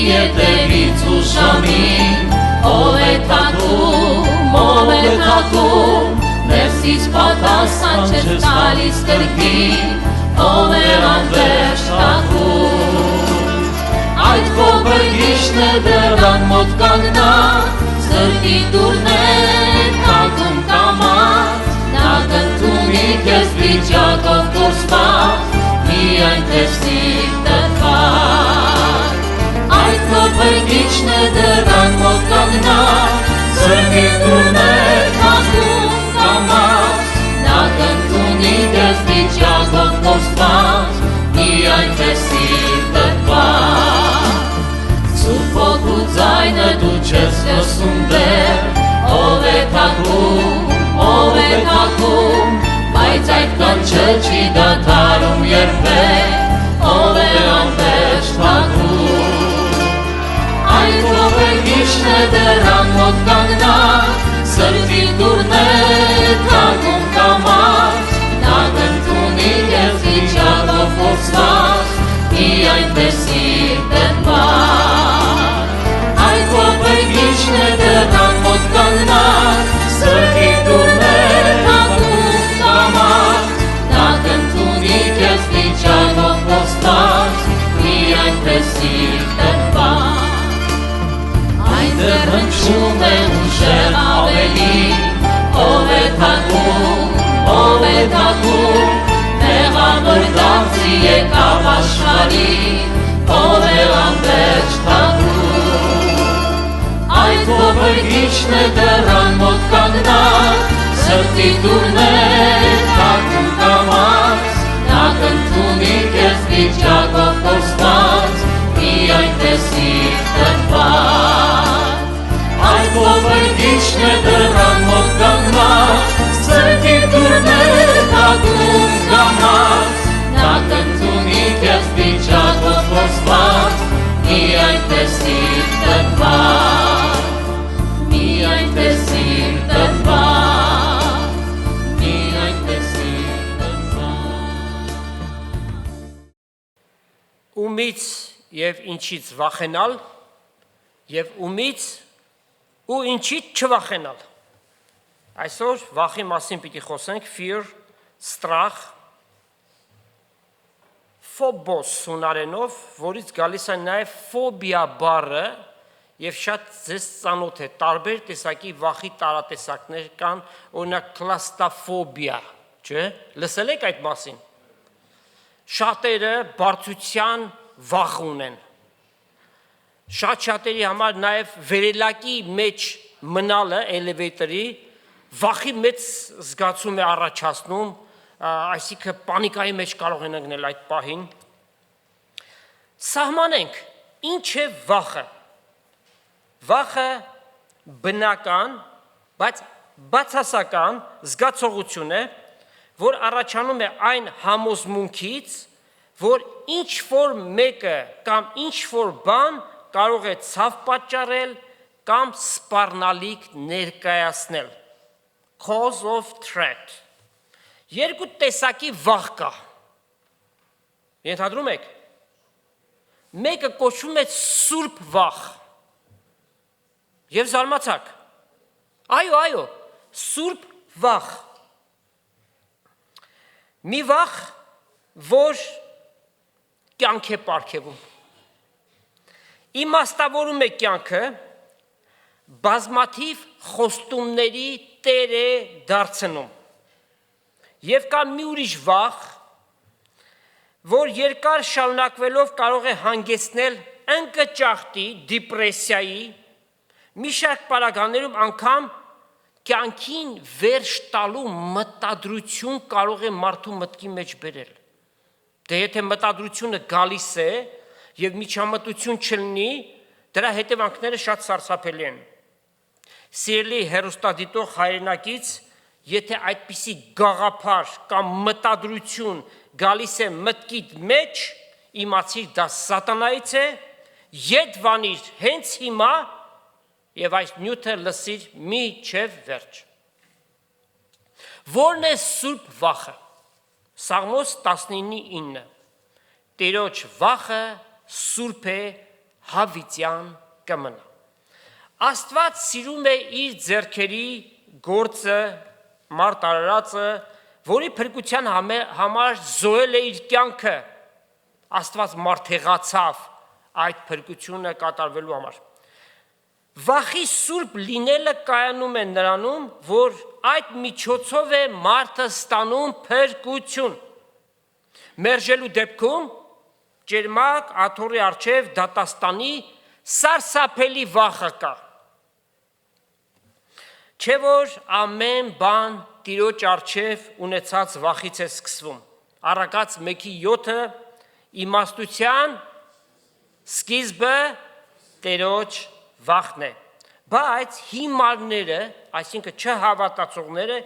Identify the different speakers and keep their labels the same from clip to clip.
Speaker 1: Ետևից ուշամին, ով է թակում, ներսից պատասխան չես տալիս կրկին, ով է անվերջ թակում։ Այդ քո բրգիչն է դեռան մոտ կանգնած, սրտի դուռներ թակում կամած, նա կընդունի քեզ վիճակով կորսված, միայն թե սիրտը թակ։ Այդ քո բրգիչն է դեռան մոտ կանգնած, սրտի դուռներ թակում կամած, նա կընդունի քեզ վիճակով կորսված, միայն թե սիրտը թակ։ Սուրբ Հոգու ձայնը դու չես լսում դեռ, ով է թակում, բայց այդ կանչը չի դադարում երբեք, ով է անվերջ թակում։ Այդ քո բրգիչն է դեռան մոտ կանգնած, սրտի դուռներ թակում կամած, նա կընդունի քեզ վիճակով կորսված, միայն թե սիրտը թակ։ Այդ քո բրգիչն է դեռան մոտ կանգնած, սրտի դուռներ թակում կամած, նա կընդունի քեզ վիճակով կորսված, միայն թե սիրտը թակ։ Այնտեղ հնչում է ուժեղ ավելի, ով է թակում, մեղավոր դարձի եկավ աշխարհին, ով է անվերջ թակում։ Այդ քո բրգիչն է դեռան մոտ կանգնած, սրտի դուռներ թակում կամած, նա կընդունի քեզ վիճակով կորսված, միայն թե սիրտը թակ։ Այդ քո բրգիչն է դեռան մոտ կանգնած, սրտի դուռներ թակում կամած, նա կընդունի քեզ վիճակով կորսված, միայն թե սիրտը թակ, միայն թե սիրտը թակ, միայն թե սիրտը թակ։
Speaker 2: Ումից և ինչից վախենալ և ումից ու ինչից չվախենալ։ Այսօր վախի մասին պիտի խոսենք, fear, strach, phobos հունարենով, որից գալիս է նաև phobia բառը և շատ ձեզ ծանոթ է, տարբեր տեսակի վախի տարատեսակներ կան, օրինակ claustrophobia, չէ՞, լսել եք այդ մասին։ Շատերը բարձրության վախ ունեն։ Շատ-շատերի համար նաև վերելակի մեջ մնալը էլևեյտորի վախի մեծ զգացում է առաջացնում, այսինքն պանիկայի մեջ կարող են ընկնել այդ պահին։ Սահմանենք, ինչ է վախը։ Վախը բնական, բայց բացասական զգացողություն է, որ առաջանում է այն համոզմունքից, որ ինչ-որ մեկը կամ ինչ-որ բան կարող է ցավ պատճառել կամ սպառնալիք ներկայացնել, cause of threat։ Երկու տեսակի վախ կա, ենթադրում եք, մեկը կոչվում է սուրբ վախ, և զարմացաք, այո, սուրբ վախ, մի վախ, որ կյանք է պարգևում, իմաստավորում է կյանքը, բազմաթիվ խոստումների տեր է դարձնում, և կա մի ուրիշ վախ, որ երկար շարունակվելով կարող է հանգեցնել ընկճախտի, դիպրեսիայի, մի շարք պարագաներում անգամ կյանքին վերջ տալու մտադրություն կարող է մարդու մտքի մեջ բերել։ Դե եթե մտադրությունը գալիս է եւ միջամտություն չլինի, դրա հետևանքները շատ սարսափելի են։ Սիրելի հերոստատիտող հայրենակից, եթե այդպիսի գաղափար կամ մտադրություն գալիս է մտքիդ մեջ, իմացիր դա սատանայից է, ետ վանիր հենց հիմա եւ այս նյութը լսիր մինչեւ վերջ։ Որն է սուրբ վախը։ Սաղմոս 19:9 Տիրոջ վախը սուրբ է, հավիտյան կմնա։ Աստված սիրում է իր ձեռքերի գործը, մարդ արարածը, որի փրկության համար զոհել է իր կյանքը։ Աստված մարդեղացավ այդ փրկությունը կատարվելու համար։ Վախի սուրբ լինելը կայանում է նրանում, որ այդ միջոցով է մարդը ստանում փրկություն։ Մերժելու դեպքում ջերմակ աթոռի առջև դատաստանի սարսափելի վախը կա։ Չէ որ ամեն բան Տիրոջ առջև ունեցած վախից է սկսվում։ Առակաց 1:7 իմաստության սկիզբը Տիրոջ վախն է։ Բայց հիմարները, այսինքն չհավատացողները,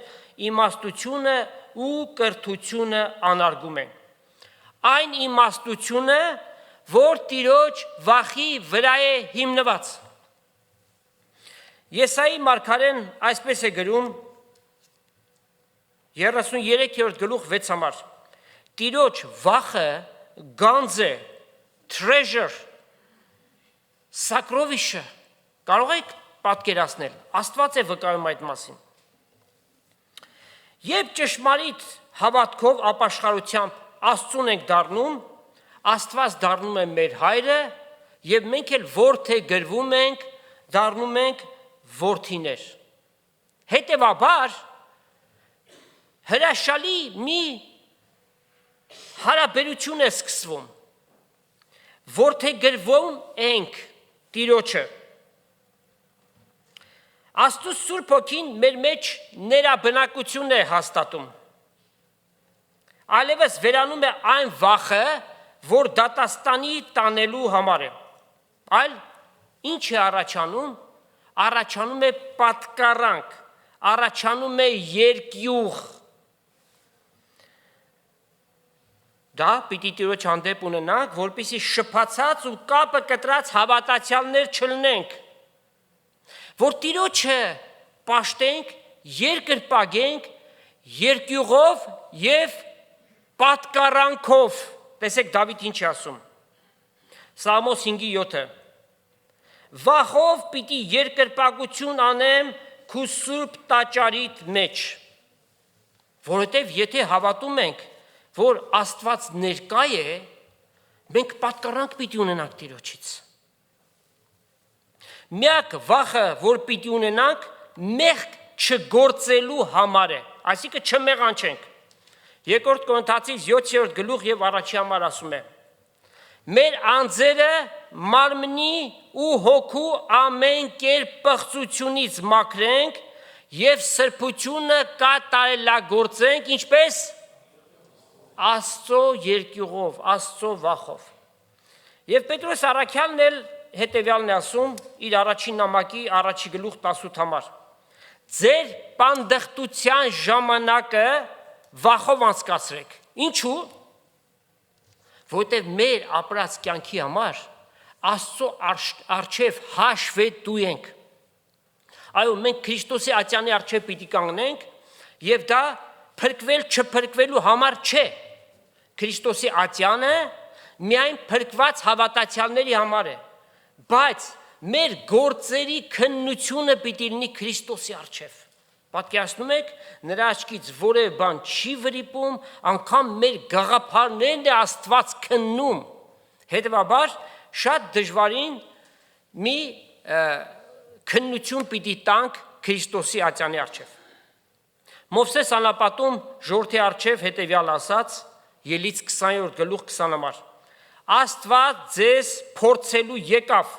Speaker 2: իմաստությունը ու կրթությունը անարգում են։ Այն իմաստությունը, որ Տիրոջ վախի վրա է հիմնված։ Եսայի մարգարեն այսպես է գրում 33-րդ գլուխ 6 Տիրոջ վախը գանձ է, treasure, սակրովիշը, կարող եք պատկերացնել, Աստված է վկայում այդ մասին։ Երբ ճշմարիտ հավատքով ապաշխարությամբ Աստծուն ենք դառնում, Աստված դառնում է մեր հայրը եւ մենք էլ որդե գրվում ենք, դառնում ենք որդիներ։ Հետևաբար հրաշալի մի հարաբերություն է սկսվում։ Որդե գրվում ենք Տիրոջը։ Աստծո Սուրբ Հոգին մեր մեջ ներաբնակություն է հաստատում։ Այլևս վերանում է այն վախը, որ դատաստանի տանելու համար է։ Այլ ինչ է առաջանում։ Առաջանում է պատկառանք, առաջանում է երկյուղ։ Դա պիտի Տիրոջ հանդեպ ունենանք, որպեսզի շփացած ու կապը կտրած հավատացյալներ չլինենք, որ Տիրոջը պաշտենք, երկրպագենք երկյուղով եւ պատկառանքով։ Տեսեք Դավիթ ինչ է ասում։ Սաղմոս 5:7 Վախով պիտի երկրպագություն անեմ քու սուրբ տաճարիդ մեջ։ Որովհետև եթե հավատում ենք, որ Աստված ներկա է, մենք պատկառանք պիտի ունենանք Տիրոջից։ Միակ վախը, որ պիտի ունենանք, մեղք չգործելու համար է, այսինքն չմեղանչենք։ Երկրորդ Կորինթացիս 7-րդ գլուխ եւ առաջի համար ասում է. Մեր անձերը մարմնի ու հոգու ամեն կերպ պղծությունից մաքրենք եւ սրբությունը կատարելագործենք, ինչպես Աստծո երկյուղով, Աստծո վախով։ Եվ Պետրոս առաքյալն էլ հետևյալն է ասում իր առաջին նամակի առաջի գլուխ 18 համար. Ձեր պանդխտության ժամանակը վախով անցկացրեք։ Ինչու՞։ Որտեղ մեր ապրած կյանքի համար Աստծո առջև հաշվետու ենք։ Այո, մենք Քրիստոսի ատյանի առջև պիտի կանգնենք եւ դա փրկվել չփրկվելու համար չէ։ Քրիստոսի ատյանը միայն փրկված հավատացյալների համար է, բայց մեր գործերի քննությունը պիտի լինի Քրիստոսի առջև։ Պատկերացնում եք, նրա աչքից որևէ բան չի վրիպում, անգամ մեր գաղափարներն է Աստված քննում։ Հետևաբար շատ դժվարին մի քննություն պիտի տանք Քրիստոսի ատյանի առջև։ Մովսես անապատում ժողովրդի առջև հետևյալ ասաց, Ելից 20-րդ գլուխ 20 համար. Աստված ձեզ փորձելու եկավ,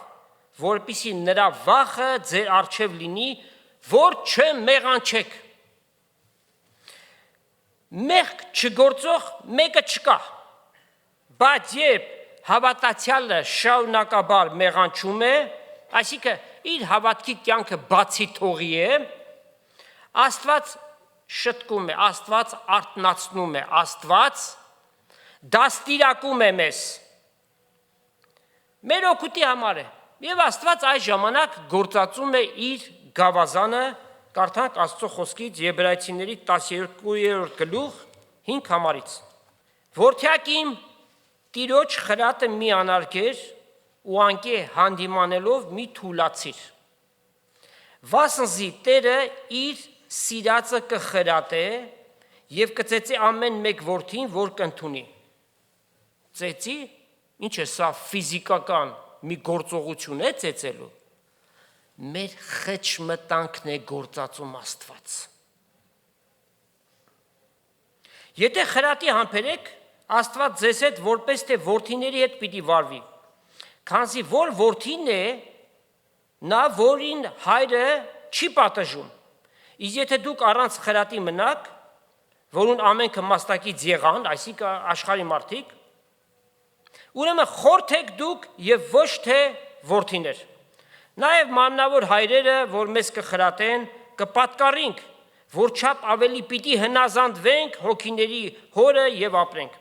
Speaker 2: որպեսզի նրա վախը ձեր առջև լինի, որ չմեղանչեք։ Մեղք չգործող մեկը չկա։ Բայց երբ հավատացյալը շարունակաբար մեղանչում է, այսինքն իր հավատքի կյանքը բացի թողի է, Աստված շտկում է, Աստված արթնացնում է, Աստված դաստիարակում է մեզ։ Մեր օգուտի համար է։ Եվ Աստված այս ժամանակ գործածում է իր գավազանը, կարդանք Աստծո խոսքից Եբրայեցիների 12-րդ գլուխ 5 համարից։ Որդյակ իմ, Տիրոջ խրատը մի անարգեր ու անկե հանդիմանելով մի թուլացիր։ Վասնզի Տերը իր սիրածը կխրատե եւ կծեծի ամեն մեկ որդին, որ կընդունի։ Ծեծի, ինչ է սա ֆիզիկական մի գործողություն է ծեծելու։ Մեր խճմտանքն է գործածում Աստված։ Եթե խրատի համբերեք, Աստված ձեզ հետ որպես թե որդիների հետ պիտի վարվի, քանզի որ որդին է, նա որին հայրը չի պատժում, իսկ եթե դուք առանց խրատի մնաք, որուն ամենքը մաստակից եղան, այսինքն աշխարհի մարդիկ, ուրեմն խորթ եք դուք եւ ոչ թե որդիներ։ Նաեւ մաննավոր հայրերը, որ մեզ կխրատեն, կպատկառինք, որչափ ավելի պիտի հնազանդվենք հոգիների հորը եւ ապրենք։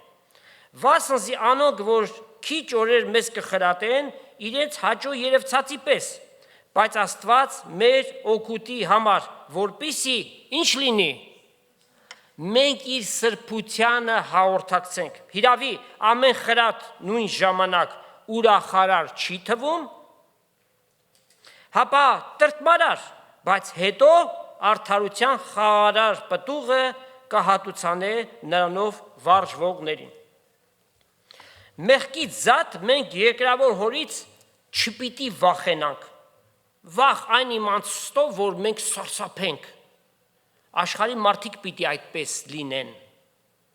Speaker 2: Վասնզի անոնք, որ քիչ օրեր մեզ կխրատեն, իրենց հաճո երևցածի պես, բայց Աստված մեր օգուտի համար, որպիսի ինչ լինի, մենք իր սրբությանը հաղորդակցենք։ Հիրավի, ամեն խրատ նույն ժամանակ ուրախարար չի թվում, հապա տրտմարար, բայց հետո արդարության խաղարար պտուղը կհատուցանե նրանով վարժվողներին։ Մեղքից զատ մենք երկրավոր հորից չպիտի վախենանք։ Վախ այն իմաստով, որ մենք սարսափենք։ Աշխարհի մարդիկ պիտի այդպես լինեն,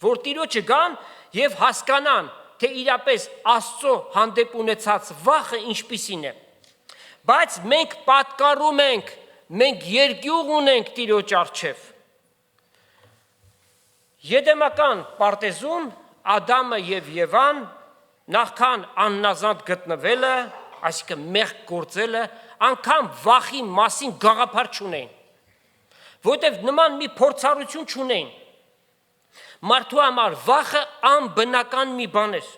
Speaker 2: որ Տիրոջը գան եւ հասկանան, թե իրապես Աստծո հանդեպ ունեցած վախը ինչպիսին է։ Բայց մենք պատկառում ենք, մենք երկյուղ ունենք Տիրոջ առջև։ Եդեմական պարտեզում Ադամը եւ Եվան նախքան աննազանդ գտնվելը, այսինքն մեղք գործելը, անգամ վախի մասին գաղափար չունեին, որտեղ նման մի փորձառություն չունեին։ Մարդու համար վախը անբնական մի բան էր։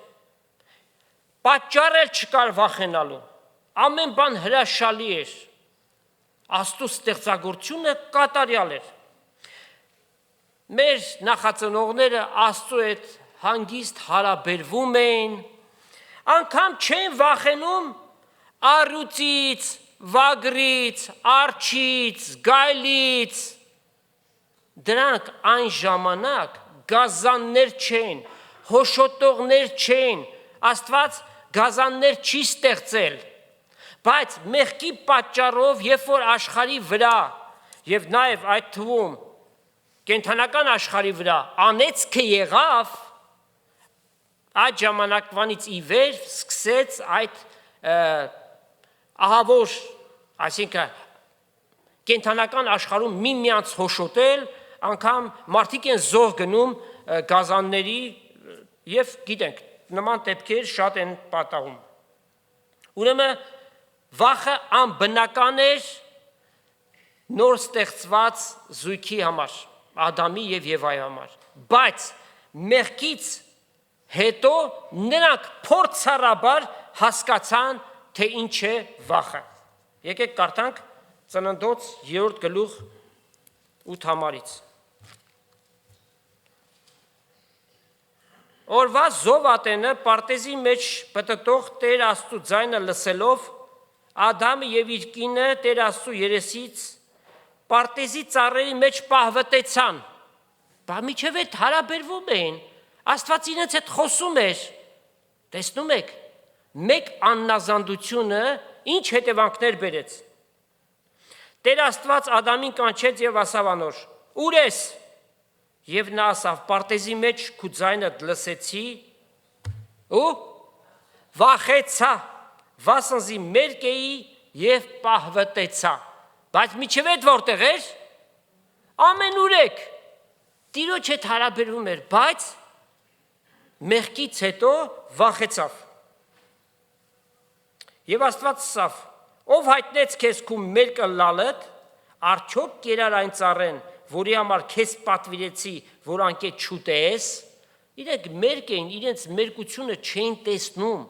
Speaker 2: Պատճառ էլ չկար վախենալու։ Ամեն բան հրաշալի էր։ Աստծո ստեղծագործությունը կատարյալ էր։ Մեր նախածնողները Աստծո հետ հանգիստ հարաբերվում էին, անգամ չեն վախենում առյուծից, վագրից, արջից, գայլից։ Դրանք այն ժամանակ գազաններ չեն, հոշոտողներ չեն, Աստված գազաններ չի ստեղծել, բայց մեղքի պատճառով, երբ որ աշխարհի վրա եւ նաեւ այդ թվում կենթանական աշխարհի վրա անեծքը եղավ, այդ ժամանակվանից ի վեր սկսեց այդ ահավոր, այսինքն կենթանական աշխարհում միմյանց հոշոտել, անգամ մարդիկ են զոհ գնում գազանների եւ գիտենք, նման դեպքեր շատ են պատահում։ Ուրեմն վախը անբնական էր նոր ստեղծված զույգի համար, Ադամի եւ Եվայի համար, բայց մեղքից հետո նրանք փորձառաբար հասկացան, թե ինչ է վախը։ Եկեք կարդանք Ծննդոց 3-րդ գլուխ 8 համարից։ Օրվա զովատենը պարտեզի մեջ պտտող Տեր Աստծու ձայնը լսելով, Ադամը եւ իր կինը Տեր Աստծու երեսից պարտեզի ծառերի մեջ պահվտեցան։ Բա միջև այդ հարաբերվում էին, Աստված իրենց հետ խոսում էր։ Տեսնում եք, մեկ աննազանդությունը ինչ հետևանքներ բերեց։ Տեր Աստված Ադամին կանչեց եւ ասավ անոր. «Ուր ես»։ Եվ նա ասավ. «Պարտեզի մեջ քու ձայնդ լսեցի ու վախեցա, վասնզի մերկ էի եւ պահվտեցա»։ Բայց միջև այդ որտեղ էր, ամենուր եք, Տիրոջ հետ հարաբերվում էր, բայց մեղքից հետո վախեցավ։ Եվ Աստված ասավ. ով հայտնեց քեզ քու մերկը լալդ, արդյոք կերար այն ծառեն, որի համար քեզ պատվիրեցի, որ անկետ չուտես։ Իրենք մերկ էին, իրենց մերկությունը չէին տեսնում,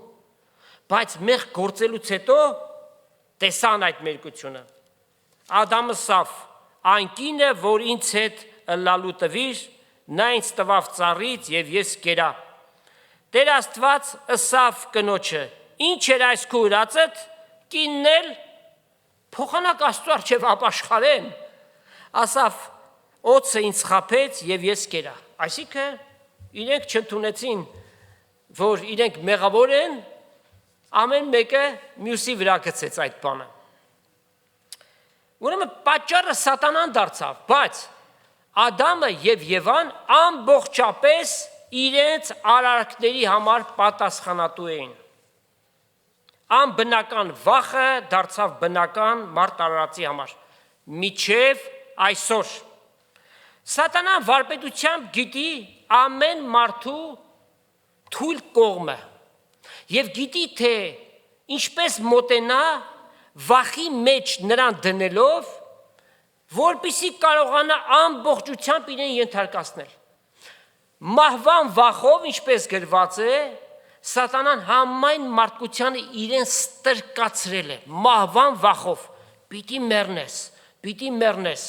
Speaker 2: բայց մեղք գործելուց հետո տեսան այդ մերկությունը։ Ադամը ասավ. այն կինը, որ ինձ հետ լալու տվիր, նա ինձ տվավ ծառից եւ ես կերա։ Տեր Աստված ասավ կնոջը. ինչ էր այս քու ուրացդ, կինն էլ փոխանակ Աստծո առջև ապաշխարեմ, ասավ օծը ինձ խաբեց եւ ես կերա։ Այսինքն իրենք չընդունեցին, որ իրենք մեղավոր են, ամեն մեկը մյուսի վրա գցեց այդ բանը։ Ուրեմն պատճառը սատանան դարձավ, բայց Ադամը եւ Եվան ամբողջապես իրենց արարքների համար պատասխանատու էին։ Անբնական վախը դարձավ բնական մարդ արարածի համար։ Միջև այսօր Սատանան վարպետությամբ գիտի ամեն մարդու թույլ կողմը եւ գիտի թե ինչպես մոտենա վախի մեջ նրան դնելով, որպեսզի կարողանա ամբողջությամբ իրեն ենթարկացնել։ Մահվան վախով, ինչպես գրված է, Սատանան համայն մարդկությանը իրեն ստրկացրել է, մահվան վախով, պիտի մեռնես,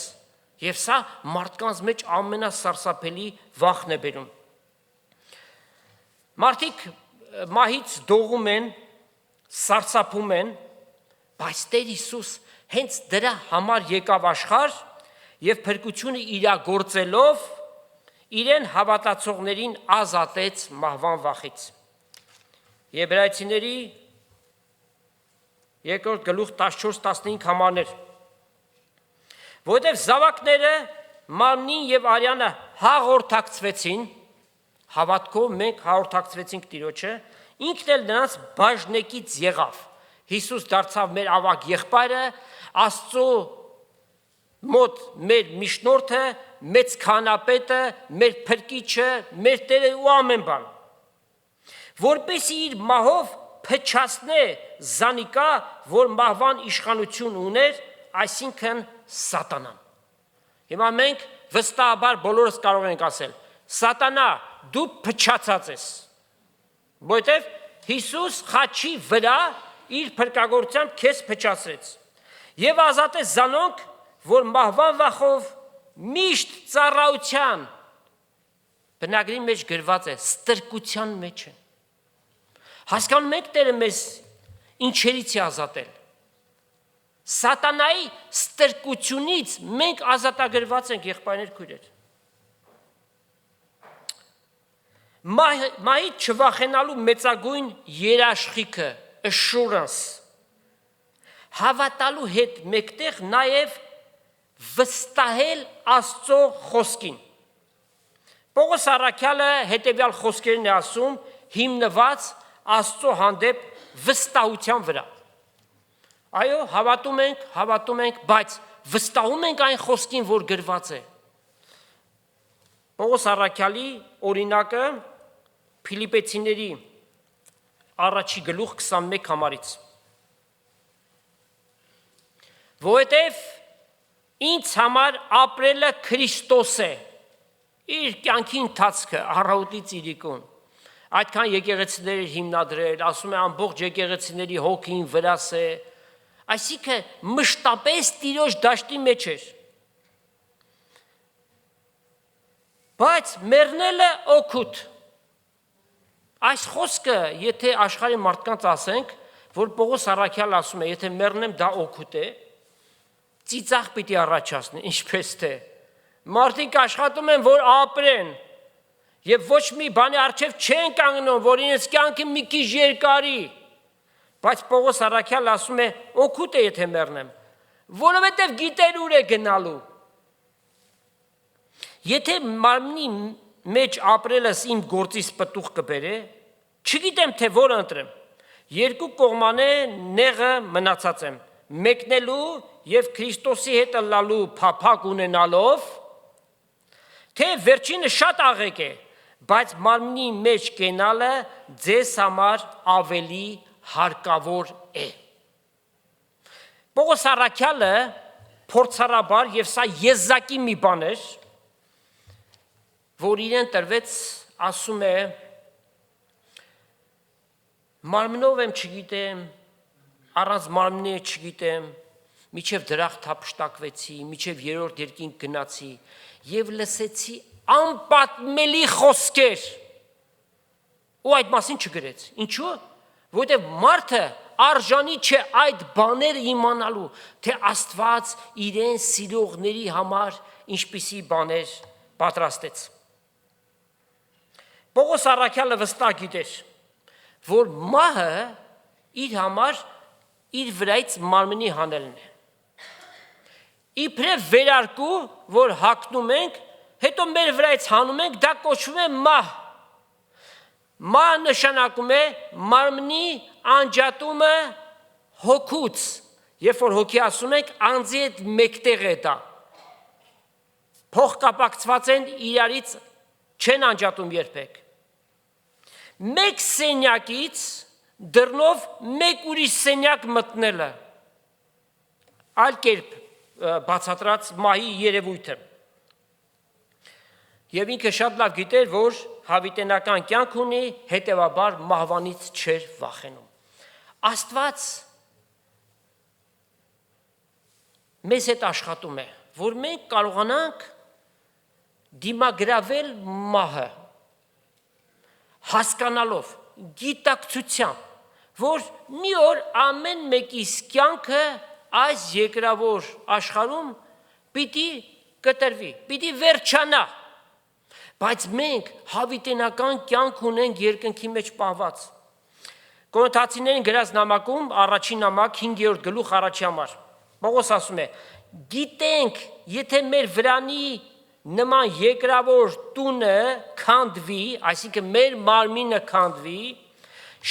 Speaker 2: եւ սա մարդկանց մեջ ամենասարսափելի վախն է բերում։ Մարդիկ մահից դողում են, սարսափում են, բայց Տեր Հիսուս հենց դրա համար եկավ աշխարհ եւ փրկությունը իրագործելով իրեն հավատացողներին ազատեց մահվան վախից։ Եբրայեցիների 2 գլուխ 14-15 համարներ։ Որովհետև զավակները մարմնին եւ արյանը հաղորդակցվեցին, հավատքով մենք հաղորդակցվեցինք Տիրոջը, ինքն էլ նրանց բաժնեկից եղավ։ Հիսուս դարձավ մեր ավագ եղբայրը, Աստծո մոտ մեր միջնորդը, մեծ քահանապետը, մեր փրկիչը, մեր Տերը ու ամեն բան։ Որպեսզի իր մահով փչացնե զանիկա, որ մահվան իշխանություն ուներ, այսինքն Սատանան։ Հիմա մենք վստահաբար բոլորս կարող ենք ասել. Սատանա, դու փչացած ես։ Որովհետև Հիսուս խաչի վրա իր փրկagorությամբ քեզ փչացրեց։ Եվ ազատեց զանոնք, որ մահվան վախով միշտ ծառայության բնագրի մեջ գրված է, ստրկության մեջ են։ Հասկանում եք Տերը մեզ ինչերից է ազատել։ Սատանայի ստրկությունից մենք ազատագրված ենք, եղբայրներ, քույրեր։ Մահից չվախենալու մեծագույն երաշխիքը, assurance, հավատալու հետ մեկտեղ նաև վստահել Աստծո խոսքին։ Պողոս առաքյալը հետևյալ խոսքերն է ասում, հիմնված Աստծո հանդեպ վստահության վրա։ Այո, հավատում ենք, բայց վստահում ենք այն խոսքին, որ գրված է։ Պողոս առաքյալի օրինակը Փիլիպեցիների 1 գլուխ 21 համարից։ Որովհետև ինձ համար ապրելը Քրիստոս է, իր կյանքի ընթացքը առավոտից իրիկուն։ Այդքան եկեղեցիներ հիմնադրել, ասում է ամբողջ եկեղեցիների հոգին վրաս է, այսինքն մշտապես Տիրոջ դաշտի մեջ էր։ Բայց մեռնելը օգուտ։ Այս խոսքը, եթե աշխարհի մարդկանց ասենք, որ Պողոս առաքյալը ասում է, եթե մեռնեմ դա օգուտ է, ծիծաղ պիտի առաջացնի, ինչպես թե։ Մարդիկ աշխատում են, որ ապրեն, եւ ոչ մի բանի առջև չեն կանգնում, որ իրենց կյանքը մի քիչ երկարի։ Բայց Պողոս առաքյալը ասում է, օգուտ է, եթե մեռնեմ, որովհետև գիտեր ուր է գնալու։ Եթե մարմնի մեջ ապրելս իմ գործից պտուղ կբերե, չգիտեմ թե որ ընտրեմ։ Երկու կողմանե նեղը մնացած եմ, մեկնելու եւ Քրիստոսի հետ ըլլալու փափակ ունենալով, թե վերջինը շատ աղեկ է, բայց մարմնի մեջ կենալը ձեզ համար ավելի հարկավոր է։ Պողոս առաքյալը փորձառաբար եւ սա եզակի մի բան էր, որ իրեն տրվեց, ասում է. մարմնով եմ չգիտեմ, առանց մարմնի չգիտեմ, միջև դրախտ հափշտակվեցի, միջև երրորդ երկինք գնացի եւ լսեցի անպատմելի խոսքեր։ Ու այդ մասին չգրեց։ Ինչու՞։ Որովհետեւ մարդը արժանի չէ այդ բաները իմանալու, թե Աստված իրեն սիրողների համար ինչպիսի բաներ պատրաստեց։ Պողոս առաքյալը վստահ գիտեր, որ մահը իր համար իր վրայից մարմնի հանելն է։ Իբրև վերարկու, որ հագնում ենք, հետո մեր վրայից հանում ենք, դա կոչվում է մահ։ Մահ նշանակում է մարմնի անջատումը հոգուց, երբ որ հոգի ասում ենք, անձի հետ մեկտեղ է դա։ Փոխկապակցված են իրարից, չեն անջատում երբեք։ Մեկ սենյակից դռնով մեկ ուրիշ սենյակ մտնելը, այլ կերպ բացատրած մահի երևույթը։ Եվ ինքը շատ լավ գիտեր, որ հավիտենական կյանք ունի, հետևաբար մահվանից չէր վախենում։ Աստված մեզ հետ աշխատում է, որ մենք կարողանանք դիմագրավել մահը, հասկանալով, գիտակցությամբ, որ մի օր ամեն մեկիս կյանքը այս երկրավոր աշխարհում պիտի կտրվի, պիտի վերջանա, բայց մենք հավիտենական կյանք ունենք երկնքի մեջ պահված։ Կորինթացիներին գրած նամակում առաջին նամակ 5-րդ գլուխ առաջի համար Պողոս ասում է. գիտենք, եթե մեր վրանի նման երկրավոր տունը քանդվի, այսինքն մեր մարմինը քանդվի,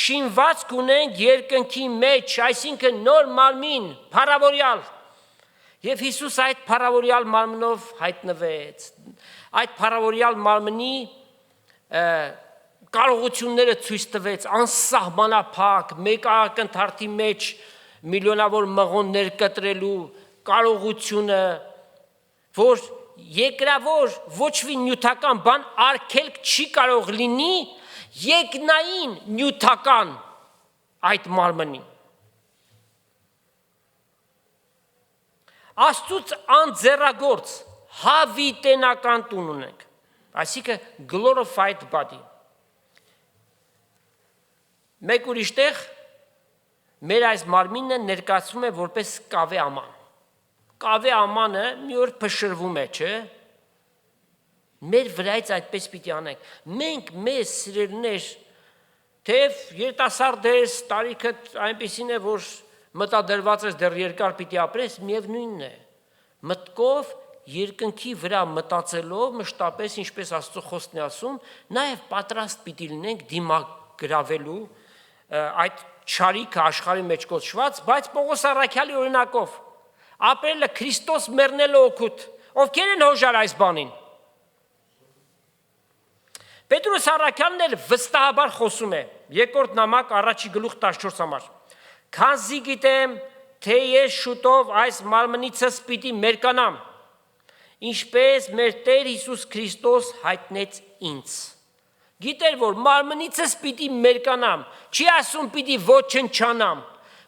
Speaker 2: շինված կունենք երկնքի մեջ, այսինքն նոր մարմին, փառավորյալ։ Եվ Հիսուս այդ փառավորյալ մարմնով հայտնվեց։ Այդ փառավորյալ մարմնի կարողությունները ցույց տվեց, անսահմանափակ, մեկ ակնթարթի մեջ միլիոնավոր մղոններ կտրելու կարողությունը, որ երկրավոր ոչ մի նյութական բան արգելք չի կարող լինի երկնային նյութական այդ մարմնին։ Աստծուց անձեռագործ հավիտենական տուն ունենք, այսինքն glorified body։ Մեկ ուրիշ տեղ մեր այս մարմինը ներկայացվում է որպես կավե աման։ Կավե ամանը մի օր փշրվում է, չէ՞։ Մեր վրայից այդպես պիտի անենք։ Մենք մեզ սիրելիներ, թեև երիտասարդ ես, տարիքդ այնպեսին է, որ մտադրված ես դեռ երկար պիտի ապրես, միևնույնն է։ Մտքով երկնքի վրա մտածելով, մշտապես ինչպես Աստծո խոսքն է ասում, նաև պատրաստ պիտի լինենք դիմագրավելու այդ չարիքը աշխարհի մեջ կոչված, բայց Պողոս առաքյալի օրինակով ապրելը Քրիստոս մեռնելը օգուտ։ Ովքեր են հոժար այս բանին։ Պետրոս առաքյալն էլ վստահաբար խոսում է, երկրորդ նամակ առաջի գլուխ 14 համար։ Քանզի գիտեմ, թե ես շուտով այս մարմնիցս պիտի մերկանամ, ինչպես մեր Տեր Հիսուս Քրիստոս հայտնեց ինձ։ Գիտեր, որ մարմնիցս պիտի մերկանամ, չի ասում պիտի ոչնչանամ,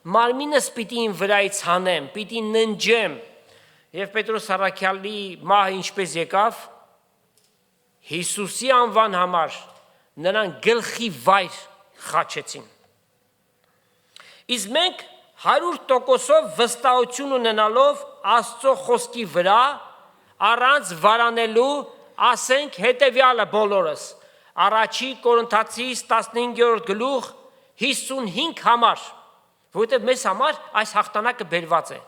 Speaker 2: մարմինս պիտի իմ վրայից հանեմ, պիտի ննջեմ։ Եվ Պետրոս առաքյալի մահը ինչպես եկավ, Հիսուսի անվան համար նրան գլխի վայր խաչեցին։ Իսկ մենք 100% վստահություն ունենալով Աստծո խոսքի վրա առանց վարանելու ասենք հետևյալը բոլորս։ Առաջի Կորինթացիս 15-րդ գլուխ 55 համար, որովհետև մեզ համար այս հաղթանակը բերված է։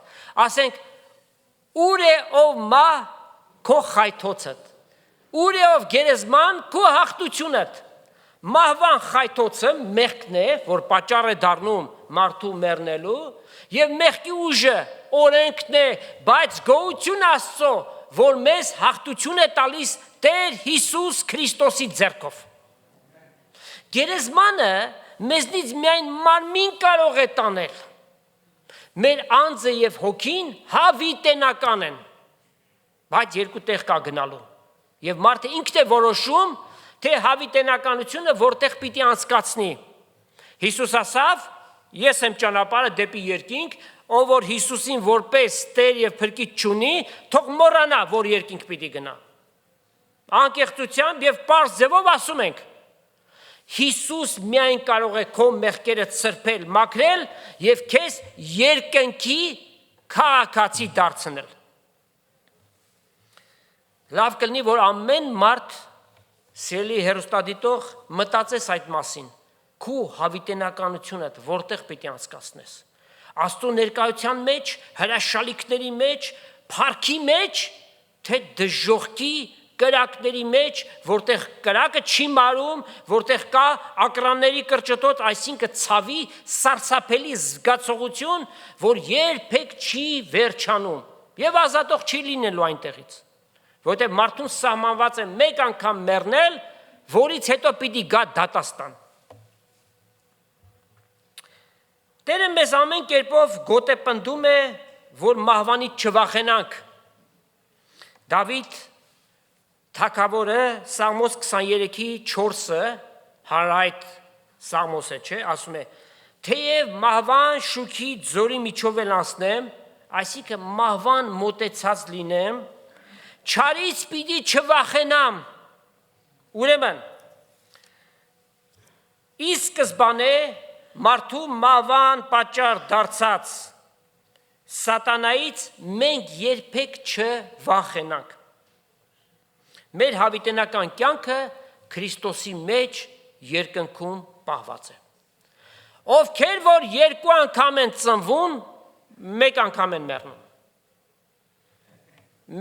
Speaker 2: Ասենք, ուր է ով մահ քո խայթոցդ, ուր է ով գերեզման քո հաղթությունդ։ Մահվան խայթոցը մեղքն է, որ պատճառ է դառնում մարդու մեռնելու, եւ մեղքի ուժը օրենքն է, բայց գոհություն Աստծո, որ մեզ հաղթություն է տալիս Տեր Հիսուս Քրիստոսի ձեռքով։ Գերեզմանը մեզնից միայն մարմին կարող է տանել։ Մեր անձը եւ հոգին հավիտենական են, բայց երկու տեղ կա գնալու։ Եվ մարդը ինքն է որոշում, թե հավիտենականությունը որտեղ պիտի անցկացնի։ Հիսուս ասավ. Ես եմ ճանապարհը դեպի երկինք, ով որ Հիսուսին որպես Տեր եւ Փրկիչ չունի, թող մոռանա, որ երկինք պիտի գնա։ Անկեղծությամբ եւ պարզ ձևով ասում ենք. Հիսուս միայն կարող է քո մեղքերը սրբել, մաքրել եւ քեզ երկնքի քաղաքացի դարձնել։ Լավ կլինի, որ ամեն մարդ սիրելի հերոստատիտող մտածես այդ մասին։ Քու հավիտենականությունդ որտեղ պիտի անցկացնես։ Աստծո ներկայության մեջ, հրաշալիքների մեջ, փառքի մեջ, թե դժոխքի կրակների մեջ, որտեղ կրակը չի մարում, որտեղ կա ակրանների կրճտոտ, այսինքն ցավի սարսափելի զգացողություն, որ երբեք չի վերջանում եւ ազատող չի լինելու այնտեղից։ Որտեղ մարդուն սահմանված է մեկ անգամ մեռնել, որից հետո պիտի գա դատաստան։ Տերը մեզ ամեն կերպով գոտեպնդում է, որ մահվանից չվախենանք։ Դավիթ թագավորը Սաղմոս 23-ի 4-ը, հանրայդ Սաղմոս է, չէ, ասում է. թեև մահվան շուքի ձորի միջով էլ անցնեմ, այսինքն մահվան մոտեցած լինեմ, չարից պիտի չվախենամ։ Ուրեմն, ի սկզբանե մարդու մահվան պատճառ դարձած սատանայից մենք երբեք չվախենանք։ Մեր հավիտենական կյանքը Քրիստոսի մեջ երկնքում պահված է։ Ովքեր որ երկու անգամ են ծնվում, մեկ անգամ են մեռնում։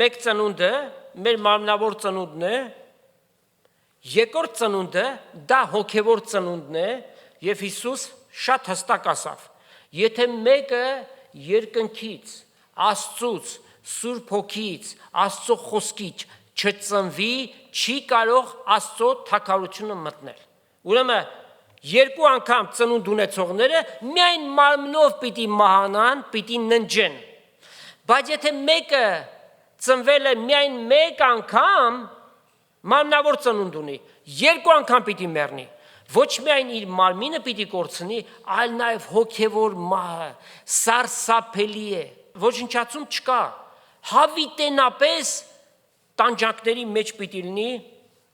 Speaker 2: Մեկ ծնունդը մեր մարմնավոր ծնունդն է, երկրորդ ծնունդը դա հոգևոր ծնունդն է, եւ Հիսուս շատ հստակ ասավ. եթե մեկը երկնքից, Աստծուց, Սուրբ Հոգից, Աստծո խոսքից չծնվի, չի կարող Աստծո թագավորությունը մտնել։ Ուրեմն երկու անգամ ծնունդ ունեցողները միայն մարմնով պիտի մահանան, պիտի ննջեն։ Բայց եթե մեկը ծնվել է միայն մեկ անգամ, մարմնավոր ծնունդ ունի, երկու անգամ պիտի մեռնի։ Ոչ միայն իր մարմինը պիտի կորցնի, այլ նաև հոգևոր մահը սարսափելի է, ոչնչացում չկա, հավիտենապես տանջանքների մեջ պիտի լինի,